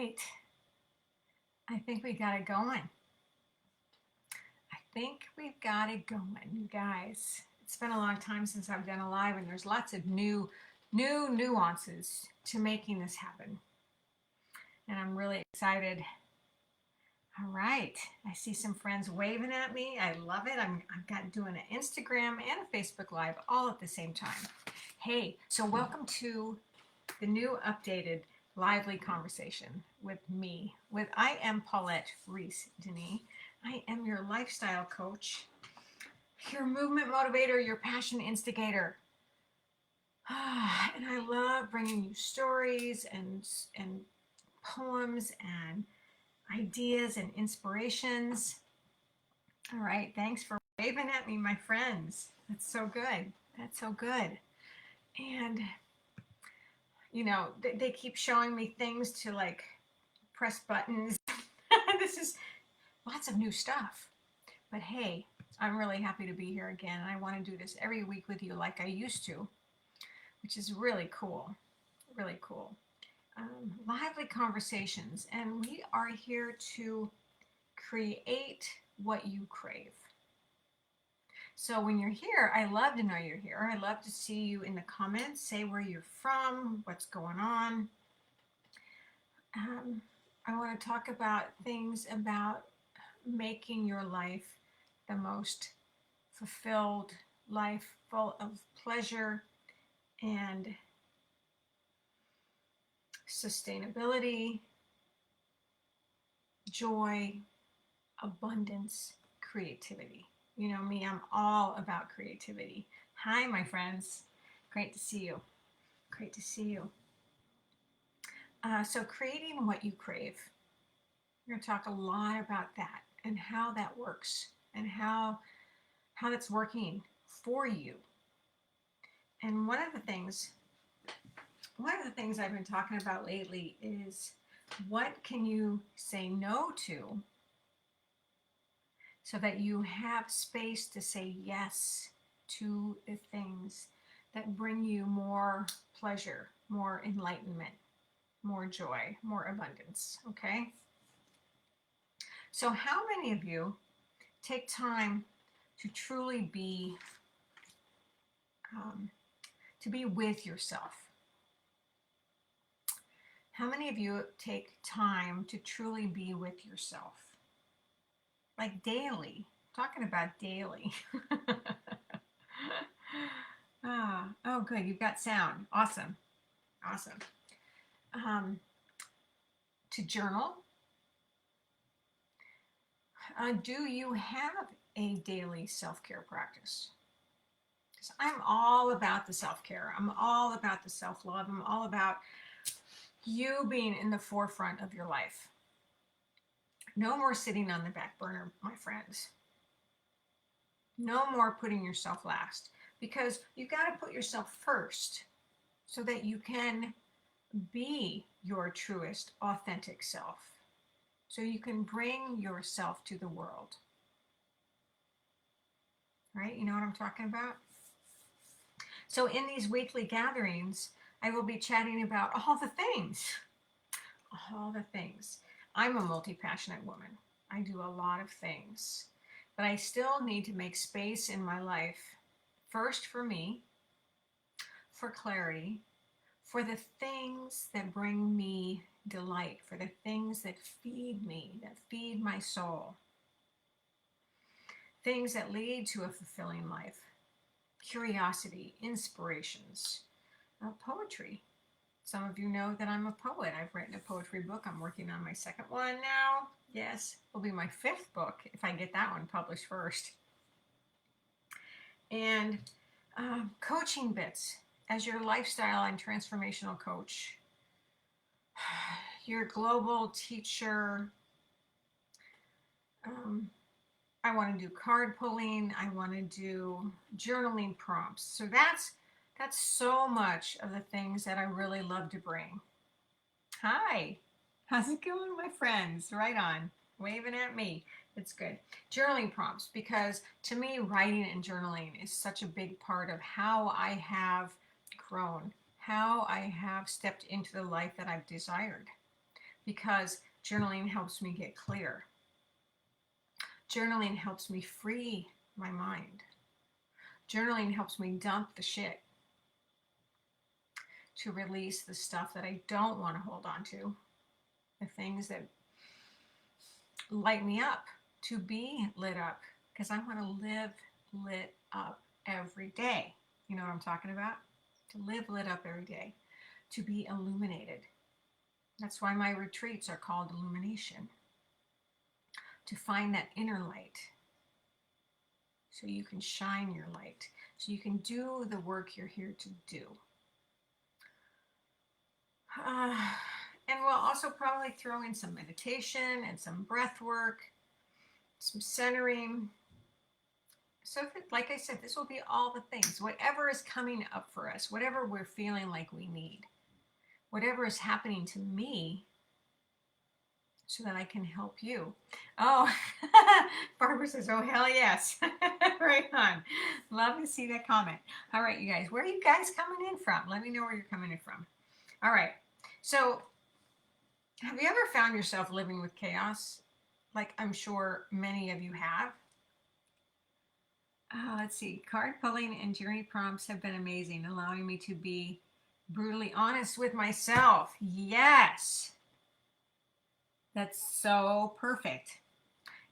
right. I think we got it going. I think we've got it going, you guys. It's been a long time since I've done a live, and there's lots of new nuances to making this happen. And I'm really excited. All right. I see some friends waving at me. I love it. I've got doing an Instagram and a Facebook Live all at the same time. Hey, so welcome to the new updated lively conversation with me. I am Paulette Rees-Denis. I am your lifestyle coach, your movement motivator, your passion instigator. And I love bringing you stories and poems and ideas and inspirations. All right, thanks for waving at me, my friends. That's so good. That's so good. And you know, they keep showing me things to like press buttons. This is lots of new stuff. But hey, I'm really happy to be here again. I want to do this every week with you like I used to, which is really cool. Really cool. Lively conversations, and we are here to create what you crave. So when you're here, I love to know you're here. I love to see you in the comments. Say where you're from, what's going on. I want to talk about things about making your life the most fulfilled life, full of pleasure and sustainability, joy, abundance, creativity. You know me, I'm all about creativity. Hi, my friends. Great to see you. Great to see you. So creating what you crave. We're going to talk a lot about that and how that works and how that's working for you. And one of the things I've been talking about lately is what can you say no to so that you have space to say yes to the things that bring you more pleasure, more enlightenment, more joy, more abundance, okay? So how many of you take time to truly be with yourself? How many of you take time to truly be with yourself? Like daily, talking about daily. Oh, good, you've got sound. Awesome, awesome. To journal. Do you have a daily self-care practice? Because I'm all about the self-care. I'm all about the self-love. I'm all about you being in the forefront of your life. No more sitting on the back burner, my friends. No more putting yourself last, because you got to put yourself first so that you can be your truest, authentic self. So you can bring yourself to the world. Right? You know what I'm talking about? So in these weekly gatherings, I will be chatting about all the things. All the things. I'm a multi-passionate woman. I do a lot of things. But I still need to make space in my life, first for me, for clarity, for the things that bring me delight, for the things that feed me, that feed my soul. Things that lead to a fulfilling life. Curiosity, inspirations, poetry. Some of you know that I'm a poet. I've written a poetry book. I'm working on my second one now. Yes, will be my 5th book if I get that one published first. And coaching bits as your lifestyle and transformational coach, your global teacher. I want to do card pulling. I want to do journaling prompts. So that's so much of the things that I really love to bring. Hi, how's it going, my friends? Right on, waving at me. It's good. Journaling prompts, because to me, writing and journaling is such a big part of how I have grown, how I have stepped into the life that I've desired. because journaling helps me get clear. Journaling helps me free my mind. Journaling helps me dump the shit, to release the stuff that I don't want to hold on to, the things that light me up, to be lit up, because I want to live lit up every day. You know what I'm talking about? To live lit up every day, to be illuminated. That's why my retreats are called illumination. To find that inner light, so you can shine your light, so you can do the work you're here to do. And we'll also probably throw in some meditation and some breath work, some centering. So, like I said, this will be all the things. Whatever is coming up for us, whatever we're feeling like we need, whatever is happening to me, so that I can help you. Oh, Barbara says, oh, hell yes. Right on. Love to see that comment. All right, you guys, where are you guys coming in from? Let me know where you're coming in from. All right. So, have you ever found yourself living with chaos? Like I'm sure many of you have. Let's see. Card pulling and journey prompts have been amazing, allowing me to be brutally honest with myself. Yes. That's so perfect.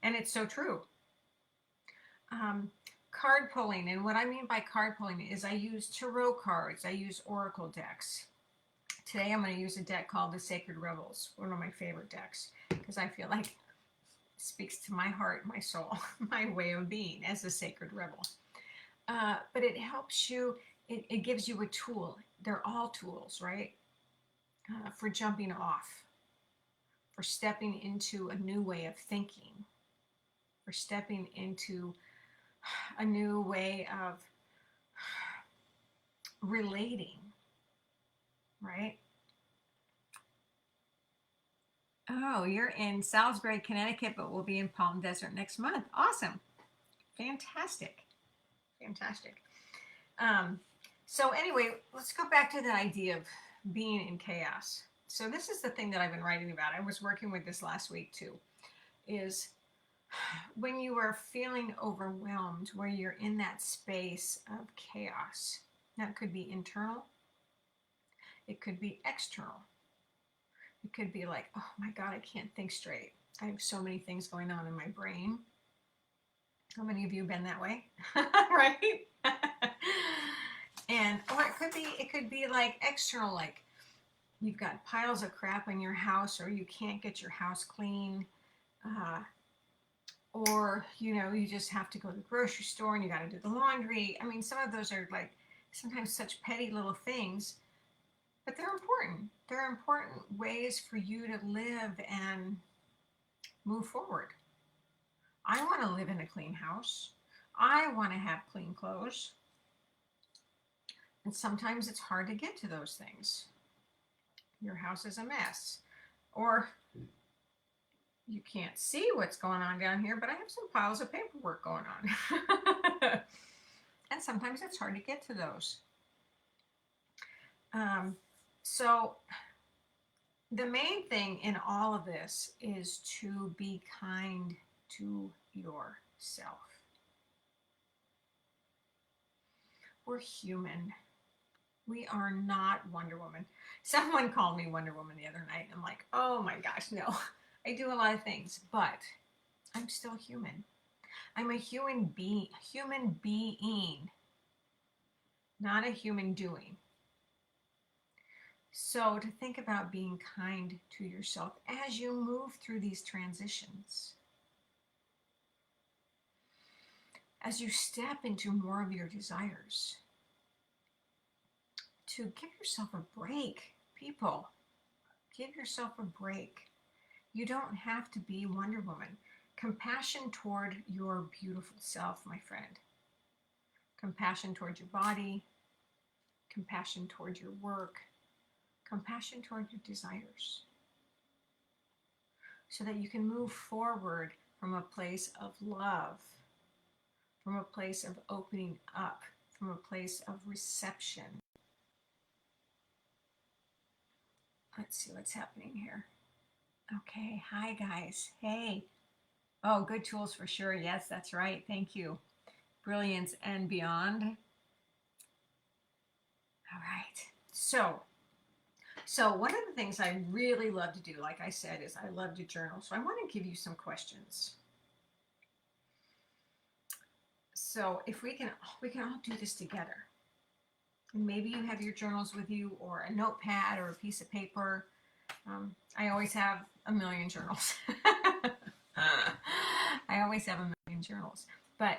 And it's so true. Card pulling, and what I mean by card pulling is I use tarot cards. I use oracle decks. Today I'm going to use a deck called the Sacred Rebels, one of my favorite decks, because I feel like it speaks to my heart, my soul, my way of being as a sacred rebel. But it helps you, it gives you a tool. They're all tools, right? For jumping off, for stepping into a new way of thinking, for stepping into a new way of relating, right? Oh, you're in Salisbury, Connecticut, but we'll be in Palm Desert next month. Awesome. Fantastic. Fantastic. So anyway, let's go back to the idea of being in chaos. So this is the thing that I've been writing about. I was working with this last week too, is when you are feeling overwhelmed, where you're in that space of chaos. Now it could be internal. It could be external. It could be like, oh my God, I can't think straight. I have so many things going on in my brain. How many of you have been that way? Right? And or it could be like external, like you've got piles of crap in your house, or you can't get your house clean, or you just have to go to the grocery store and you got to do the laundry. I mean, some of those are like sometimes such petty little things, but they're important. They're important ways for you to live and move forward. I want to live in a clean house. I want to have clean clothes. And sometimes it's hard to get to those things. Your house is a mess. Or you can't see what's going on down here, but I have some piles of paperwork going on. And sometimes it's hard to get to those. So the main thing in all of this is to be kind to yourself. We're human. We are not Wonder Woman. Someone called me Wonder Woman the other night. I'm like, oh my gosh, no. I do a lot of things, but I'm still human. I'm a human being, not a human doing. So to think about being kind to yourself as you move through these transitions, as you step into more of your desires, to give yourself a break, people. Give yourself a break. You don't have to be Wonder Woman. Compassion toward your beautiful self, my friend. Compassion toward your body. Compassion toward your work. Compassion toward your desires. So that you can move forward from a place of love, from a place of opening up, from a place of reception. Let's see what's happening here. Okay, hi guys. Hey. Oh, good tools for sure. Yes, that's right. Thank you. Brilliance and beyond. All right. So one of the things I really love to do, like I said, is I love to journal. So I want to give you some questions. So if we can all do this together. And maybe you have your journals with you, or a notepad, or a piece of paper. I always have a million journals. I always have a million journals. But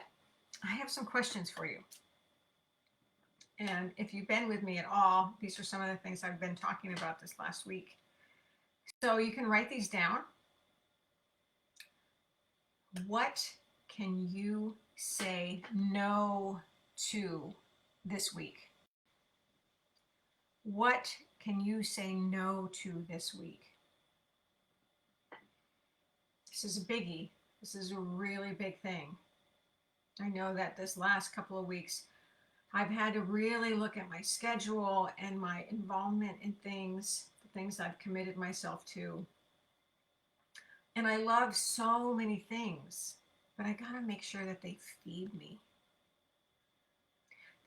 I have some questions for you. And if you've been with me at all, these are some of the things I've been talking about this last week. So you can write these down. What can you say no to this week? What can you say no to this week? This is a biggie. This is a really big thing. I know that this last couple of weeks, I've had to really look at my schedule and my involvement in things, the things I've committed myself to. And I love so many things, but I got to make sure that they feed me,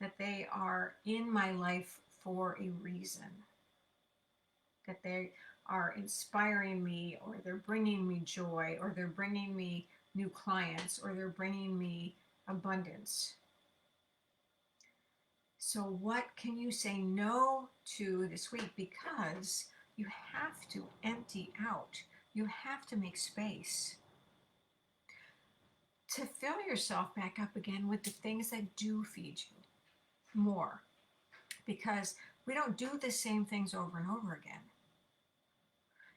that they are in my life for a reason, that they are inspiring me, or they're bringing me joy, or they're bringing me new clients, or they're bringing me abundance. So, what can you say no to this week? Because you have to empty out, you have to make space to fill yourself back up again with the things that do feed you more. Because we don't do the same things over and over again.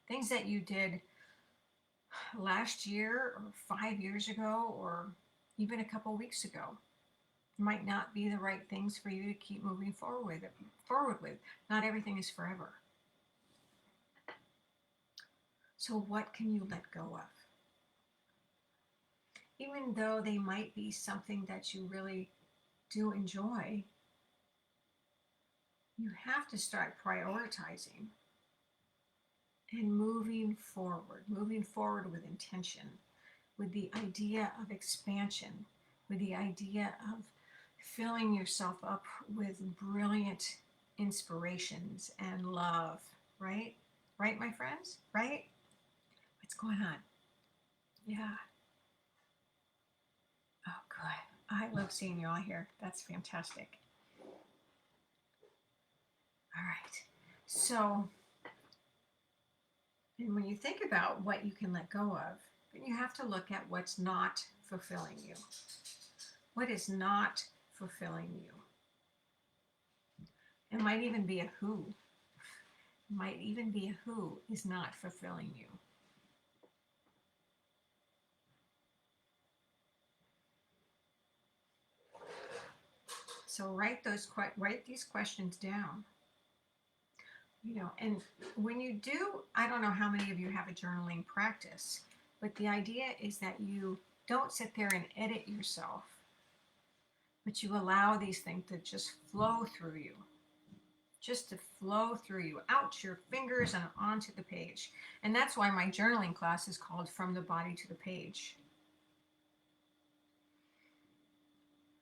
Things that you did last year, or 5 years ago, or even a couple weeks ago might not be the right things for you to keep moving forward with. Not everything is forever. So what can you let go of? Even though they might be something that you really do enjoy, you have to start prioritizing and moving forward with intention, with the idea of expansion, with the idea of filling yourself up with brilliant inspirations and love, right? Right, my friends? Right? What's going on? Yeah. Oh, good. I love seeing you all here. That's fantastic. All right. So, and when you think about what you can let go of, then you have to look at what's not fulfilling you. What is not fulfilling you? It might even be a who. It might even be a who is not fulfilling you. So write these questions down. And when you do, I don't know how many of you have a journaling practice, but the idea is that you don't sit there and edit yourself, but you allow these things to just flow through you, out your fingers and onto the page. And that's why my journaling class is called From the Body to the Page.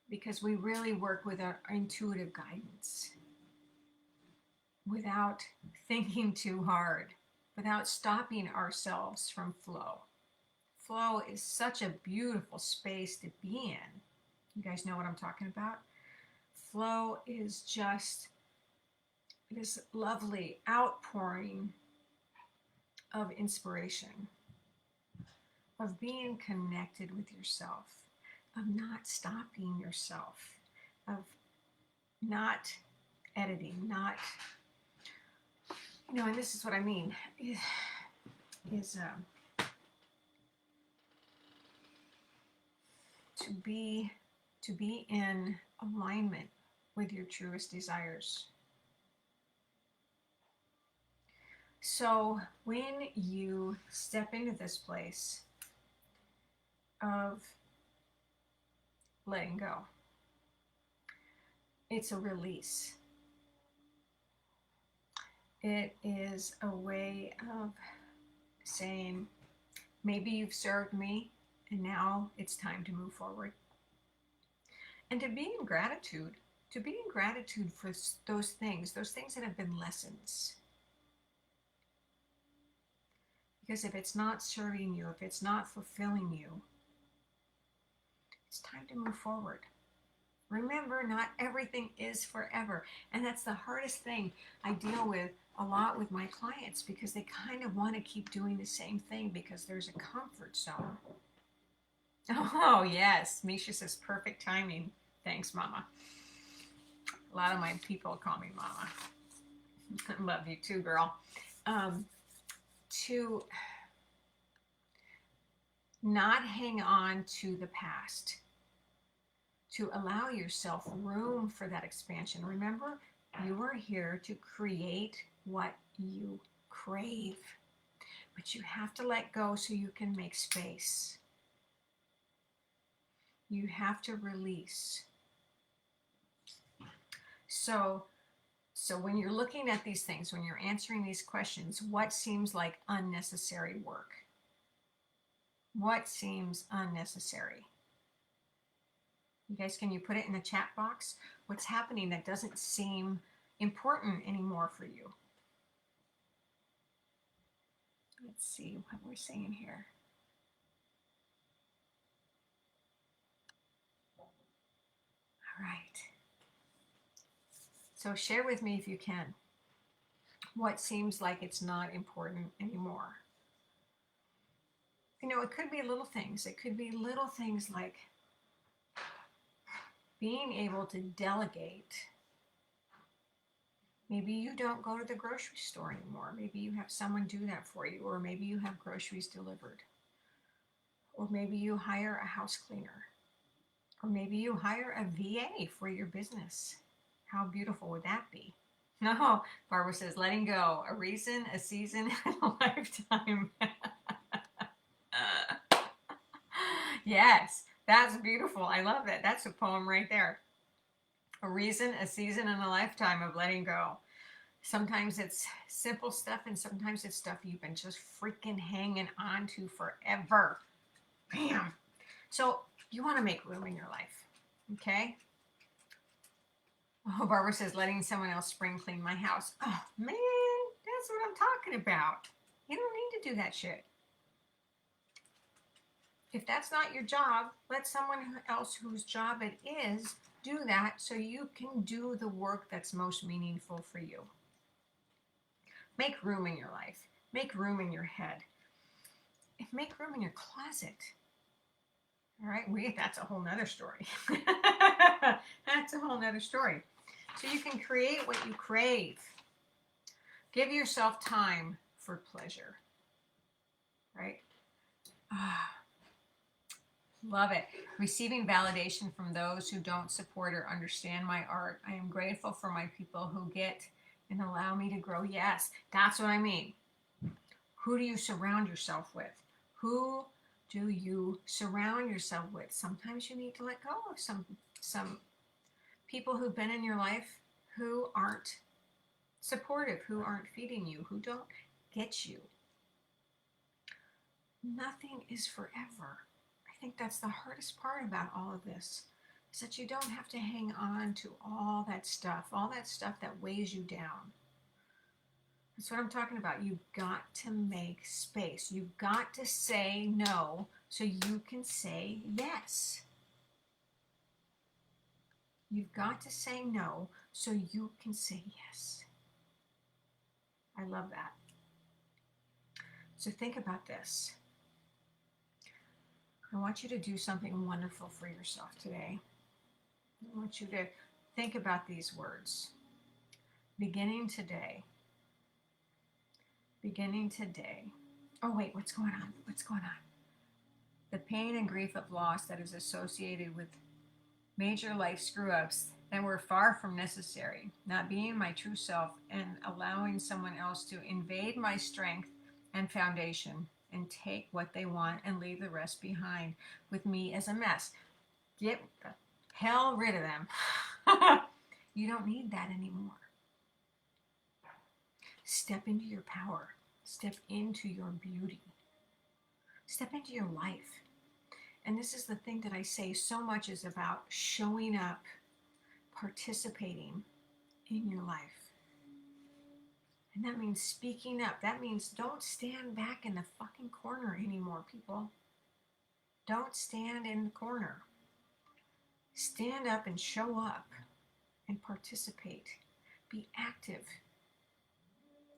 Because we really work with our intuitive guidance without thinking too hard, without stopping ourselves from flow. Flow is such a beautiful space to be in. You guys know what I'm talking about? Flow is just this lovely outpouring of inspiration, of being connected with yourself, of not stopping yourself, of not editing, not, and this is what I mean, is to be in alignment with your truest desires. So when you step into this place of letting go, it's a release. It is a way of saying, maybe you've served me and now it's time to move forward. And to be in gratitude for those things that have been lessons. Because if it's not serving you, if it's not fulfilling you, it's time to move forward. Remember, not everything is forever. And that's the hardest thing I deal with a lot with my clients, because they kind of want to keep doing the same thing because there's a comfort zone. Oh, yes. Misha says perfect timing. Thanks, Mama. A lot of my people call me Mama. I love you too, girl. To not hang on to the past, to allow yourself room for that expansion. Remember, you are here to create what you crave, but you have to let go so you can make space. You have to release. So when you're looking at these things, when you're answering these questions, what seems like unnecessary work? What seems unnecessary? You guys, can you put it in the chat box? What's happening that doesn't seem important anymore for you? Let's see what we're saying here. All right. So share with me if you can. What seems like it's not important anymore? You know, it could be little things. It could be little things like being able to delegate. Maybe you don't go to the grocery store anymore. Maybe you have someone do that for you, or maybe you have groceries delivered. Or maybe you hire a house cleaner. Or maybe you hire a VA for your business. How beautiful would that be? No, Barbara says, letting go, a reason, a season, and a lifetime. Yes, that's beautiful. I love that. That's a poem right there. A reason, a season, and a lifetime of letting go. Sometimes it's simple stuff, and sometimes it's stuff you've been just freaking hanging on to forever. Bam. So you want to make room in your life, okay? Oh, Barbara says, letting someone else spring clean my house. Oh, man, that's what I'm talking about. You don't need to do that shit. If that's not your job, let someone else whose job it is do that so you can do the work that's most meaningful for you. Make room in your life. Make room in your head. Make room in your closet. All right, that's a whole nother story. That's a whole nother story. So you can create what you crave. Give yourself time for pleasure. Right? Love it. Receiving validation from those who don't support or understand my art. I am grateful for my people who get and allow me to grow. Yes, that's what I mean. Who do you surround yourself with? Who do you surround yourself with? Sometimes you need to let go of some people who've been in your life who aren't supportive, who aren't feeding you, who don't get you. Nothing is forever. I think that's the hardest part about all of this, is that you don't have to hang on to all that stuff that weighs you down. That's what I'm talking about. You've got to make space. You've got to say no so you can say yes. You've got to say no so you can say yes. I love that. So think about this. I want you to do something wonderful for yourself today. I want you to think about these words. Beginning today. Beginning today. Oh, wait, what's going on? What's going on? The pain and grief of loss that is associated with major life screw-ups that were far from necessary, not being my true self and allowing someone else to invade my strength and foundation and take what they want and leave the rest behind with me as a mess. Get the hell rid of them. You don't need that anymore. Step into your power. Step into your beauty. Step into your life. And this is the thing that I say so much is about showing up, participating in your life. And that means speaking up. That means don't stand back in the fucking corner anymore, people. Don't stand in the corner. Stand up and show up and participate. Be active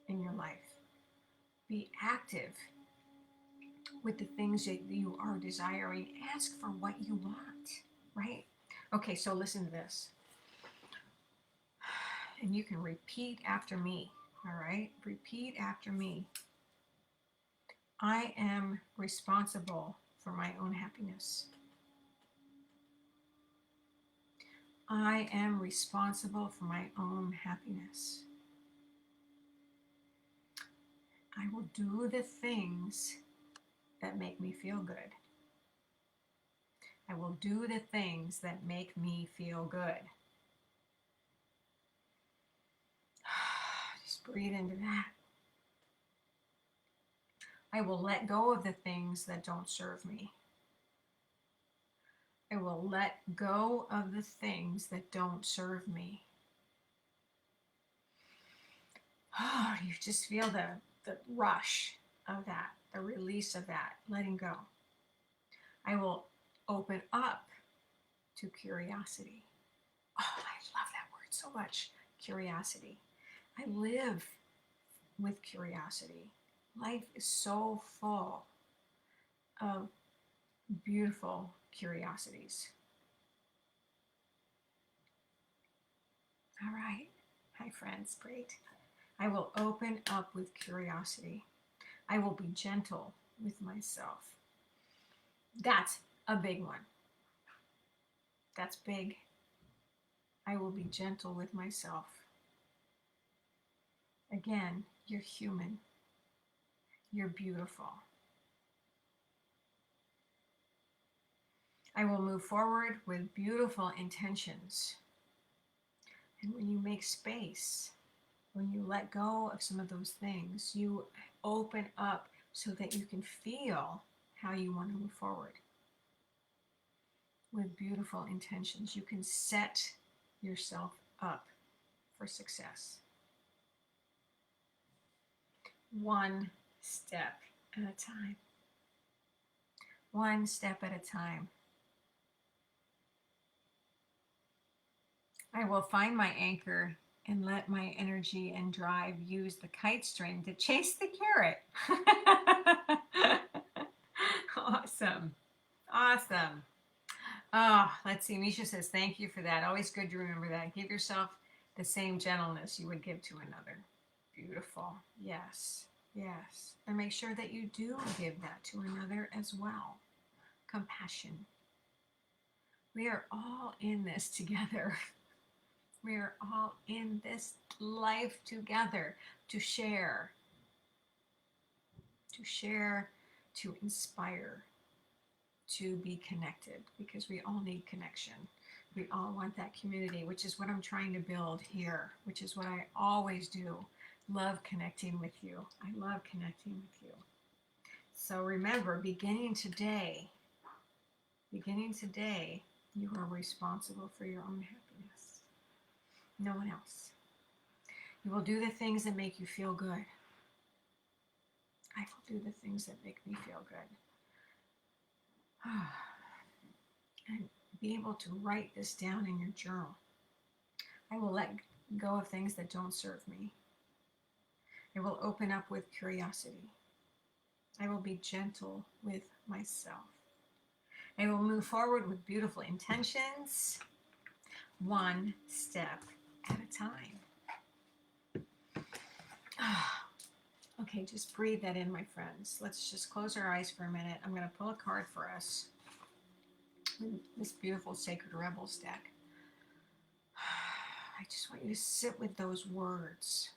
in your life. Be active with the things that you are desiring. Ask for what you want, right? Okay, so listen to this. And you can repeat after me, all right? Repeat after me. I am responsible for my own happiness. I am responsible for my own happiness. I will do the things that make me feel good. I will do the things that make me feel good. Just breathe into that. I will let go of the things that don't serve me. I will let go of the things that don't serve me. Oh, you just feel the rush of that, the release of that, letting go. I will open up to curiosity. Oh, I love that word so much. Curiosity. I live with curiosity. Life is so full of beautiful curiosities. All right. Hi, friends. Great. I will open up with curiosity. I will be gentle with myself. That's a big one. That's big. I will be gentle with myself. Again, you're human. You're beautiful. I will move forward with beautiful intentions. And when you make space, when you let go of some of those things, you open up so that you can feel how you want to move forward. With beautiful intentions, you can set yourself up for success. One step at a time. One step at a time. I will find my anchor and let my energy and drive use the kite string to chase the carrot. Awesome. Awesome. Oh, let's see. Misha says, thank you for that. Always good to remember that. Give yourself the same gentleness you would give to another. Beautiful. Yes. Yes. And make sure that you do give that to another as well. Compassion. We are all in this together. We are all in this life together to share, to inspire, to be connected, because we all need connection. We all want that community, which is what I'm trying to build here, which is what I always do. Love connecting with you. I love connecting with you. So remember, beginning today, you are responsible for your own happiness. No one else. You will do the things that make you feel good. I will do the things that make me feel good. And be able to write this down in your journal. I will let go of things that don't serve me. I will open up with curiosity. I will be gentle with myself. I will move forward with beautiful intentions, one step at a time. Okay, just breathe that in, my friends. Let's just close our eyes for a minute. I'm going to pull a card for us. This beautiful Sacred Rebels deck. I just want you to sit with those words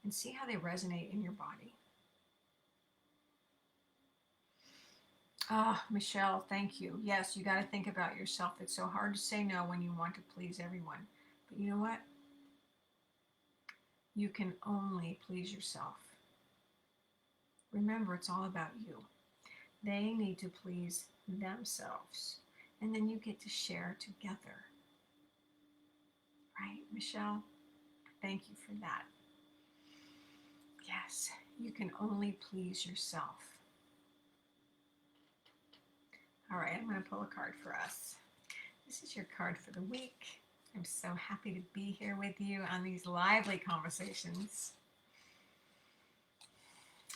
and see how they resonate in your body. Ah, Michelle, thank you. Yes, you got to think about yourself. It's so hard to say no when you want to please everyone. But you know what? You can only please yourself. Remember, it's all about you. They need to please themselves. And then you get to share together. Right, Michelle? Thank you for that. Yes, you can only please yourself. All right, I'm going to pull a card for us. This is your card for the week. I'm so happy to be here with you on these lively conversations.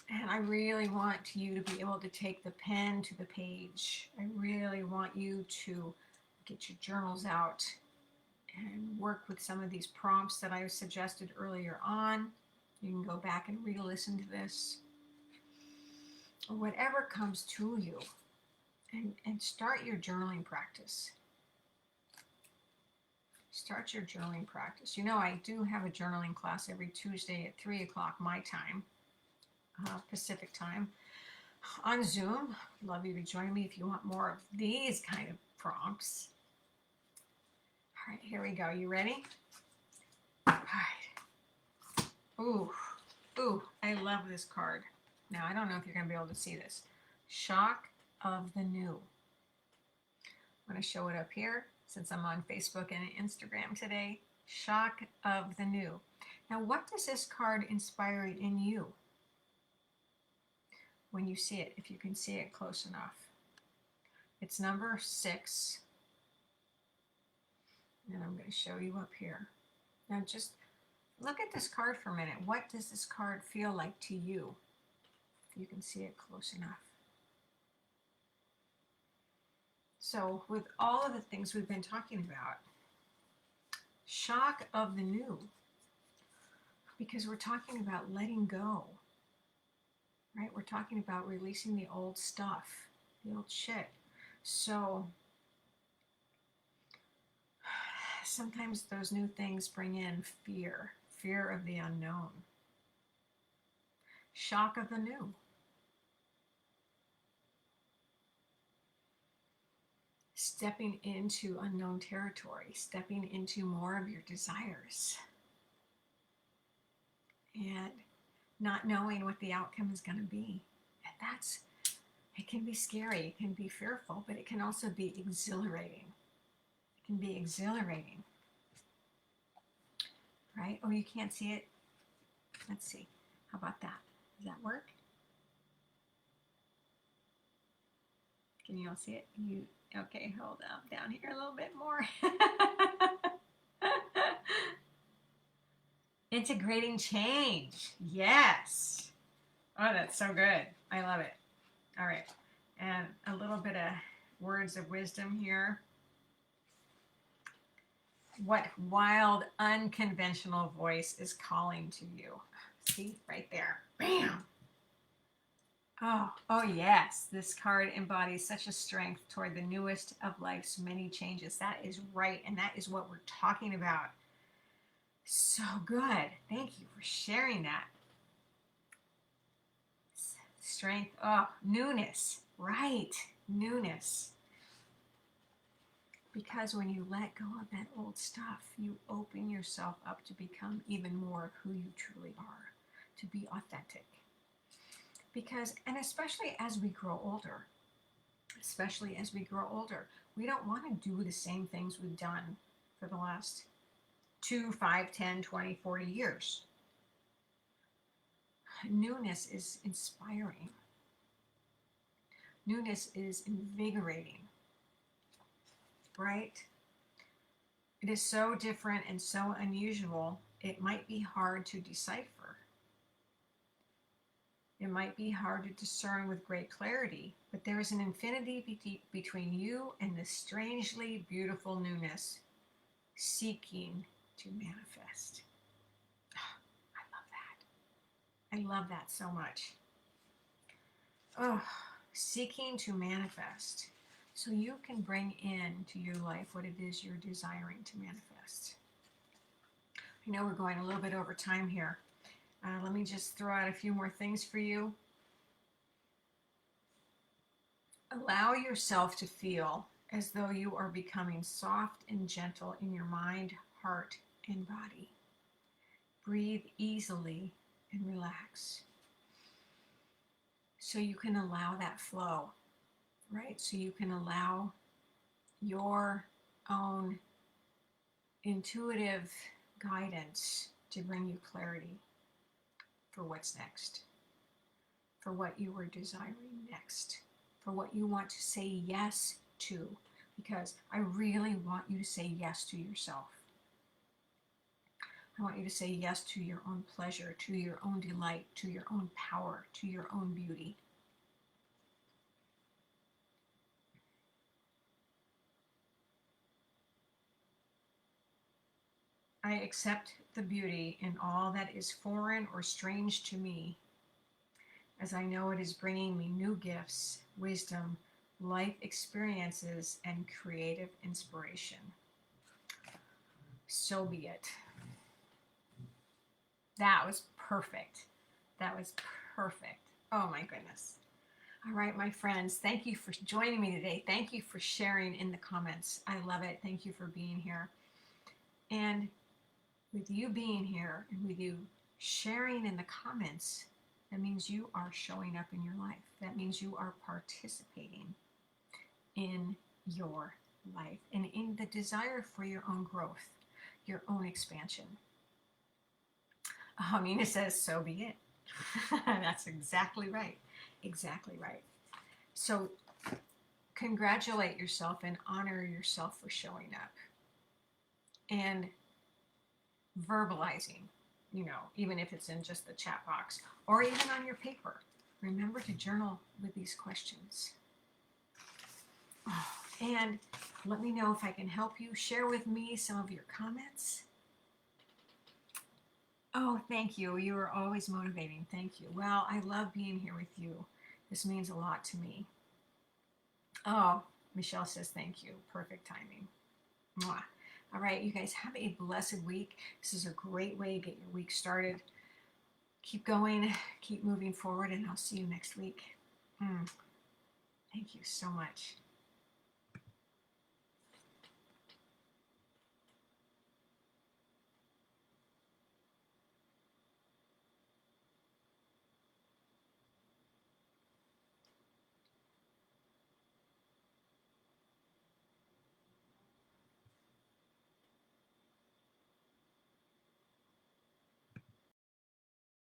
And I really want you to be able to take the pen to the page. I really want you to get your journals out and work with some of these prompts that I suggested earlier on. You can go back and re-listen to this. Or whatever comes to you. And start your journaling practice. Start your journaling practice. You know, I do have a journaling class every Tuesday at 3 o'clock my time, Pacific time, on Zoom. Love you to join me if you want more of these kind of prompts. All right, here we go. You ready? All right. Ooh, I love this card. Now, I don't know if you're going to be able to see this. Shock of the new. I'm going to show it up here since I'm on Facebook and Instagram today. Shock of the new. Now, what does this card inspire in you when you see it, if you can see it close enough? It's number 6. And I'm going to show you up here. Now, just look at this card for a minute. What does this card feel like to you? If you can see it close enough. So with all of the things we've been talking about, shock of the new, because we're talking about letting go, right? We're talking about releasing the old stuff, the old shit. So sometimes those new things bring in fear of the unknown. Shock of the new. Stepping into unknown territory, stepping into more of your desires, and not knowing what the outcome is going to be. And it can be scary, it can be fearful, but it can also be exhilarating. It can be exhilarating, right? Oh, you can't see it? Let's see. How about that? Does that work? Can you all see it? Okay, hold up down here a little bit more. Integrating change. Yes. Oh, that's so good. I love it. All right. And a little bit of words of wisdom here. What wild, unconventional voice is calling to you? See, right there. Bam. Oh yes, this card embodies such a strength toward the newest of life's many changes. That is right, and that is what we're talking about. So good. Thank you for sharing that. Strength, newness, right, newness. Because when you let go of that old stuff, you open yourself up to become even more of who you truly are, to be authentic. Because, and especially as we grow older, we don't want to do the same things we've done for the last 2, 5, 10, 20, 40 years. Newness is inspiring. Newness is invigorating, right? It is so different and so unusual, it might be hard to decipher. It might be hard to discern with great clarity, but there is an infinity between you and this strangely beautiful newness seeking to manifest. I love that so much. Oh, seeking to manifest so you can bring into your life what it is you're desiring to manifest. I know we're going a little bit over time here. Let me just throw out a few more things for you. Allow yourself to feel as though you are becoming soft and gentle in your mind, heart, and body. Breathe easily and relax. so you can allow that flow, right? So you can allow your own intuitive guidance to bring you clarity for what's next, for what you are desiring next, for what you want to say yes to, because I really want you to say yes to yourself. I want you to say yes to your own pleasure, to your own delight, to your own power, to your own beauty. I accept the beauty in all that is foreign or strange to me, as I know it is bringing me new gifts, wisdom, life experiences, and creative inspiration. So be it. That was perfect. That was perfect. Oh my goodness. All right, my friends, thank you for joining me today. Thank you for sharing in the comments. I love it. Thank you for being here. And with you being here and with you sharing in the comments, that means you are showing up in your life. That means you are participating in your life and in the desire for your own growth, your own expansion. Amina says, so be it. That's exactly right. Exactly right. So congratulate yourself and honor yourself for showing up and verbalizing, even if it's in just the chat box or even on your paper. Remember to journal with these questions. Oh, and let me know if I can help you. Share with me some of your comments. Oh, thank you. You are always motivating. Thank you. Well, I love being here with you. This means a lot to me. Oh, Michelle says thank you. Perfect timing. Mwah. All right, you guys have a blessed week. This is a great way to get your week started. Keep going, keep moving forward, and I'll see you next week. Thank you so much.